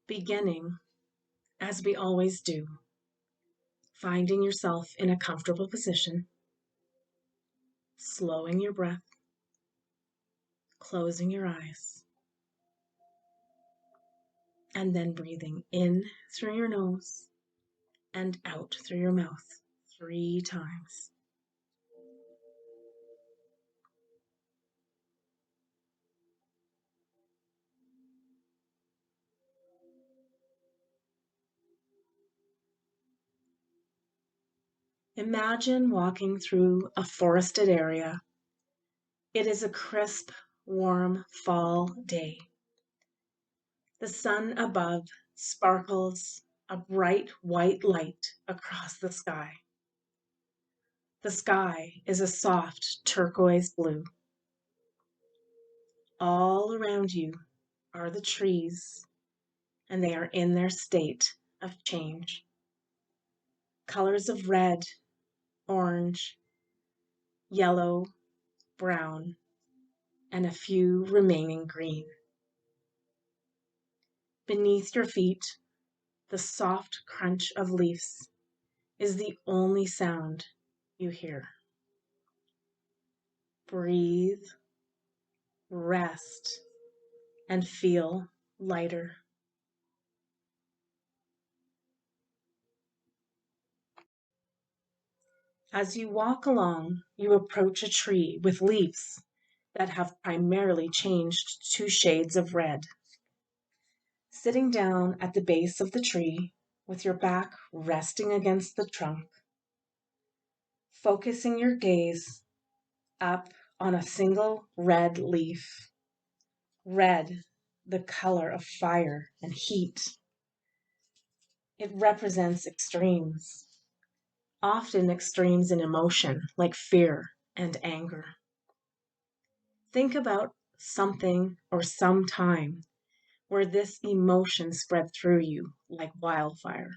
Beginning, as we always do, finding yourself in a comfortable position, slowing your breath, closing your eyes, and then breathing in through your nose and out through your mouth 3 times. Imagine walking through a forested area. It is a crisp, warm fall day. The sun above sparkles a bright white light across the sky. The sky is a soft turquoise blue. All around you are the trees, and they are in their state of change. Colors of red, orange, yellow, brown, and a few remaining green. Beneath your feet, the soft crunch of leaves is the only sound you hear. Breathe, rest, and feel lighter. As you walk along, you approach a tree with leaves that have primarily changed to shades of red. Sitting down at the base of the tree, with your back resting against the trunk, focusing your gaze up on a single red leaf. Red, the color of fire and heat. It represents extremes, often extremes in emotion like fear and anger. Think about something or some time where this emotion spread through you like wildfire.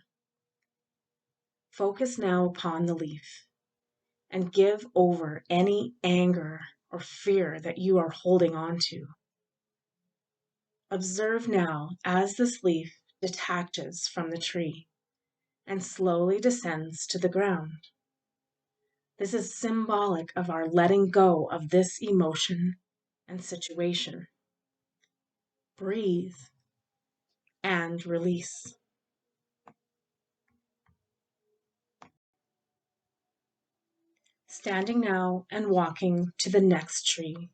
Focus now upon the leaf and give over any anger or fear that you are holding on to. Observe now as this leaf detaches from the tree and slowly descends to the ground. This is symbolic of our letting go of this emotion and situation. Breathe and release. Standing now and walking to the next tree,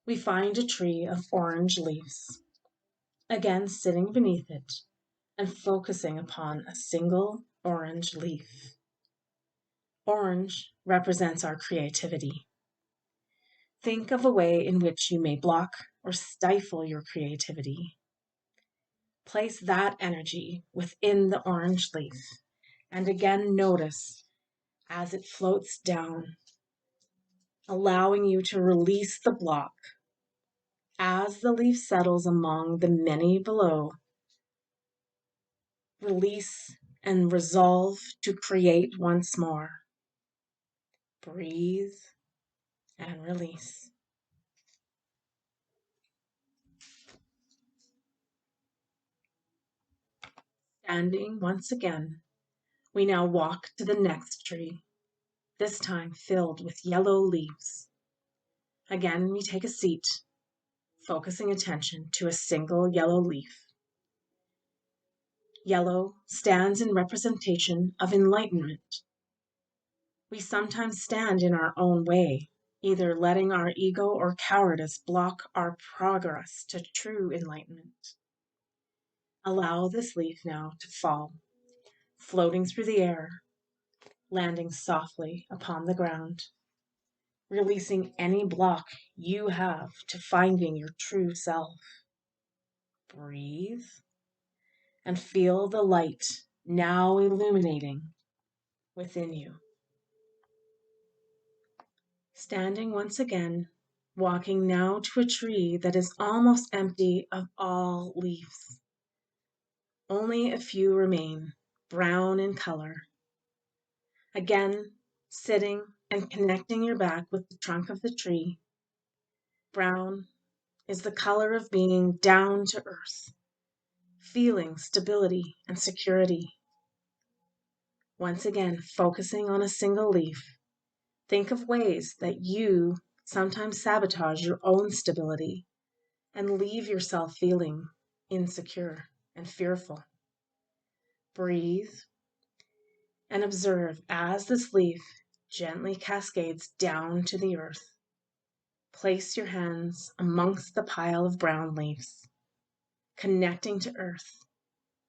we find a tree of orange leaves. Again, sitting beneath it and focusing upon a single orange leaf. Orange represents our creativity. Think of a way in which you may block or stifle your creativity. Place that energy within the orange leaf, and again notice as it floats down, allowing you to release the block. As the leaf settles among the many below, release and resolve to create once more. Breathe and release. Standing once again, we now walk to the next tree, this time filled with yellow leaves. Again, we take a seat, focusing attention to a single yellow leaf. Yellow stands in representation of enlightenment. We sometimes stand in our own way, either letting our ego or cowardice block our progress to true enlightenment. Allow this leaf now to fall, floating through the air, landing softly upon the ground, releasing any block you have to finding your true self. Breathe and feel the light now illuminating within you. Standing once again, walking now to a tree that is almost empty of all leaves. Only a few remain, brown in color. Again, sitting and connecting your back with the trunk of the tree. Brown is the color of being down to earth, feeling stability and security. Once again, focusing on a single leaf, think of ways that you sometimes sabotage your own stability and leave yourself feeling insecure and fearful. Breathe and observe as this leaf gently cascades down to the earth. Place your hands amongst the pile of brown leaves, connecting to earth,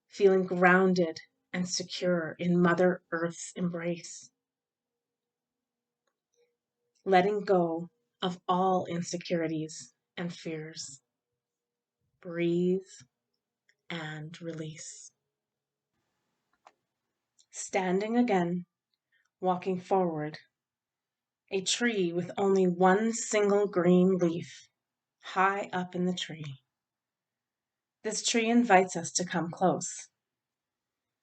feeling grounded and secure in Mother Earth's embrace. Letting go of all insecurities and fears. Breathe and release. Standing again, walking forward, a tree with only one single green leaf, high up in the tree. This tree invites us to come close.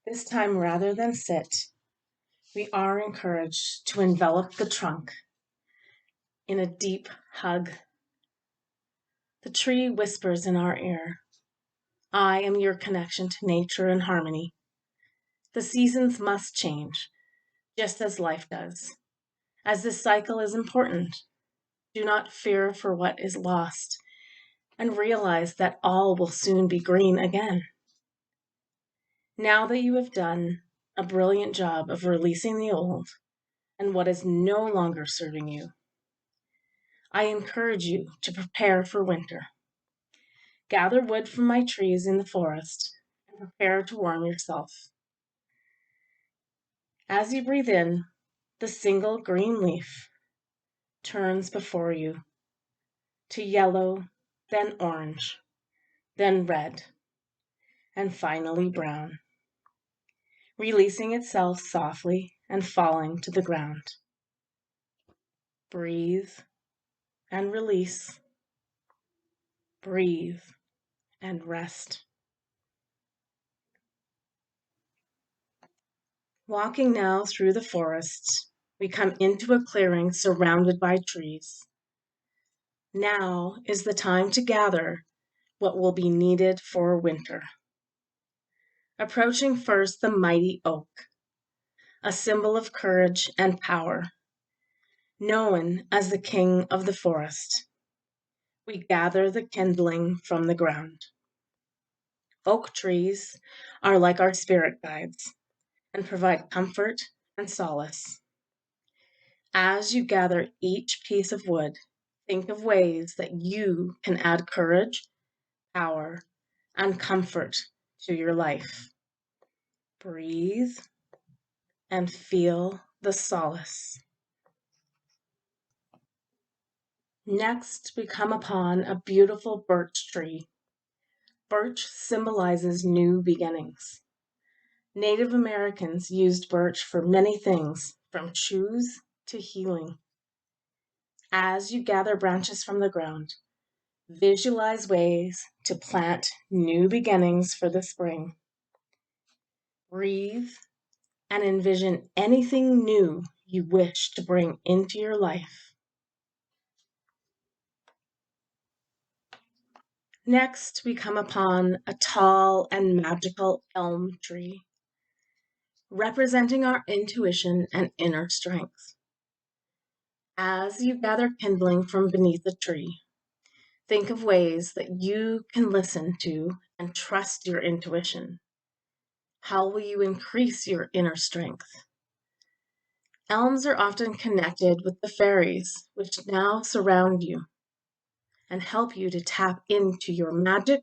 This time, rather than sit, we are encouraged to envelop the trunk in a deep hug. The tree whispers in our ear, I am your connection to nature and harmony. The seasons must change, just as life does. As this cycle is important, do not fear for what is lost, and realize that all will soon be green again. Now that you have done a brilliant job of releasing the old and what is no longer serving you, I encourage you to prepare for winter. Gather wood from my trees in the forest and prepare to warm yourself. As you breathe in, the single green leaf turns before you to yellow, then orange, then red, and finally brown, releasing itself softly and falling to the ground. Breathe and release. Breathe and rest. Walking now through the forest, we come into a clearing surrounded by trees. Now is the time to gather what will be needed for winter. Approaching first the mighty oak, a symbol of courage and power, known as the king of the forest, we gather the kindling from the ground. Oak trees are like our spirit guides and provide comfort and solace. As you gather each piece of wood, think of ways that you can add courage, power, and comfort to your life. Breathe and feel the solace. Next, we come upon a beautiful birch tree. Birch symbolizes new beginnings. Native Americans used birch for many things, from shoes to healing. As you gather branches from the ground, visualize ways to plant new beginnings for the spring. Breathe and envision anything new you wish to bring into your life. Next, we come upon a tall and magical elm tree, representing our intuition and inner strength. As you gather kindling from beneath the tree, think of ways that you can listen to and trust your intuition. How will you increase your inner strength? Elms are often connected with the fairies, which now surround you and help you to tap into your magic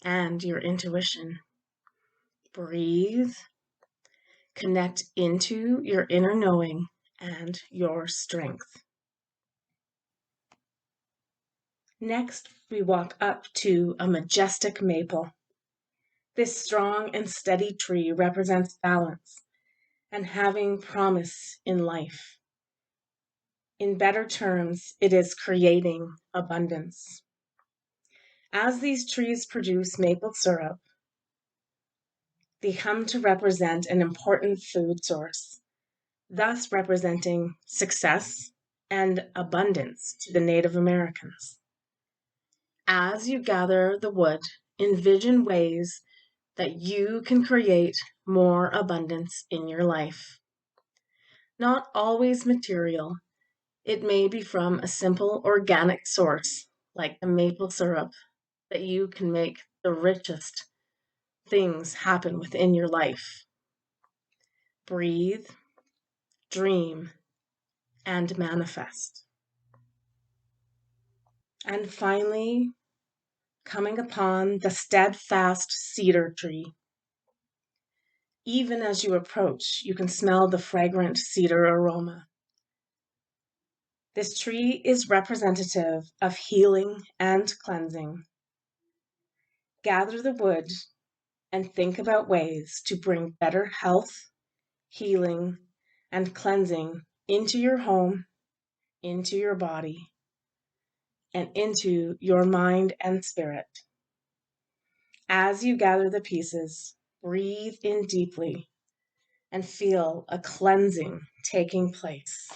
and your intuition. Breathe, connect into your inner knowing and your strength. Next, we walk up to a majestic maple. This strong and steady tree represents balance and having promise in life. In better terms, it is creating abundance. As these trees produce maple syrup, they come to represent an important food source, thus representing success and abundance to the Native Americans. As you gather the wood, envision ways that you can create more abundance in your life. Not always material. It may be from a simple organic source, like the maple syrup, that you can make the richest things happen within your life. Breathe, dream, and manifest. And finally, coming upon the steadfast cedar tree. Even as you approach, you can smell the fragrant cedar aroma. This tree is representative of healing and cleansing. Gather the wood and think about ways to bring better health, healing, and cleansing into your home, into your body, and into your mind and spirit. As you gather the pieces, breathe in deeply and feel a cleansing taking place.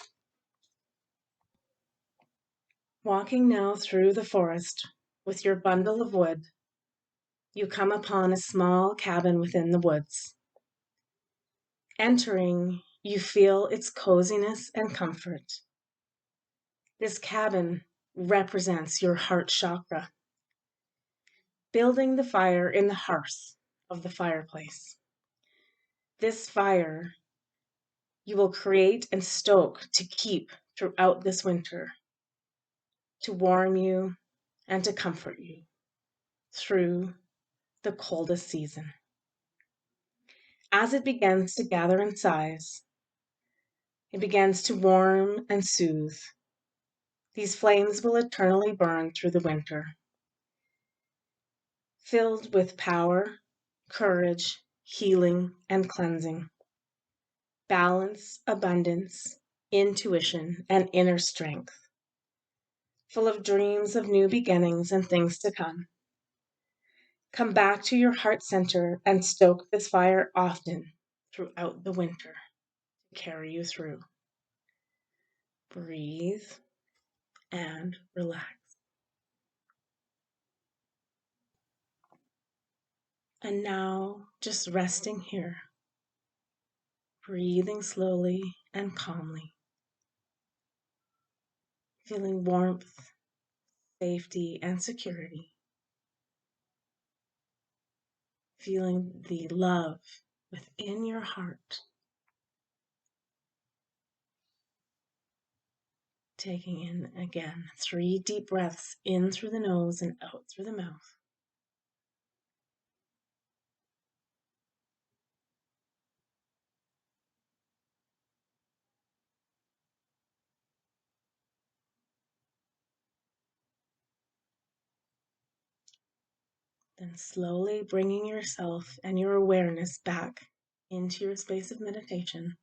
Walking now through the forest with your bundle of wood, you come upon a small cabin within the woods. Entering, you feel its coziness and comfort. This cabin represents your heart chakra, building the fire in the hearth of the fireplace. This fire you will create and stoke to keep throughout this winter, to warm you and to comfort you through the coldest season. As it begins to gather in size, it begins to warm and soothe. These flames will eternally burn through the winter, filled with power, courage, healing, and cleansing, balance, abundance, intuition, and inner strength, full of dreams of new beginnings and things to come. Come back to your heart center and stoke this fire often throughout the winter to carry you through. Breathe and relax. And now, just resting here, breathing slowly and calmly, feeling warmth, safety, and security, feeling the love within your heart, taking in again 3 deep breaths in through the nose and out through the mouth. Then slowly bringing yourself and your awareness back into your space of meditation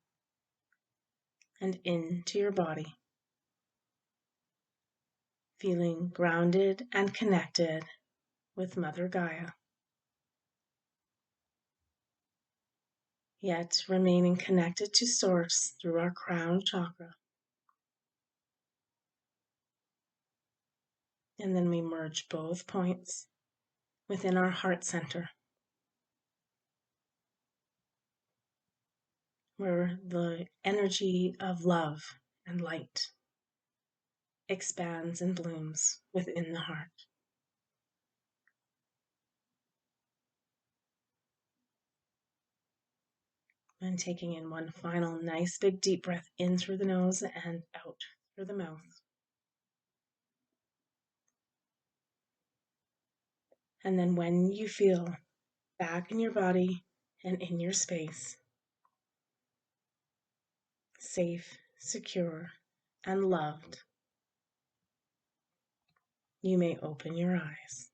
and into your body, feeling grounded and connected with Mother Gaia, yet remaining connected to Source through our crown chakra. And then we merge both points within our heart center, where the energy of love and light expands and blooms within the heart. And taking in one final nice big deep breath in through the nose and out through the mouth. And then when you feel back in your body and in your space, safe, secure, and loved, you may open your eyes.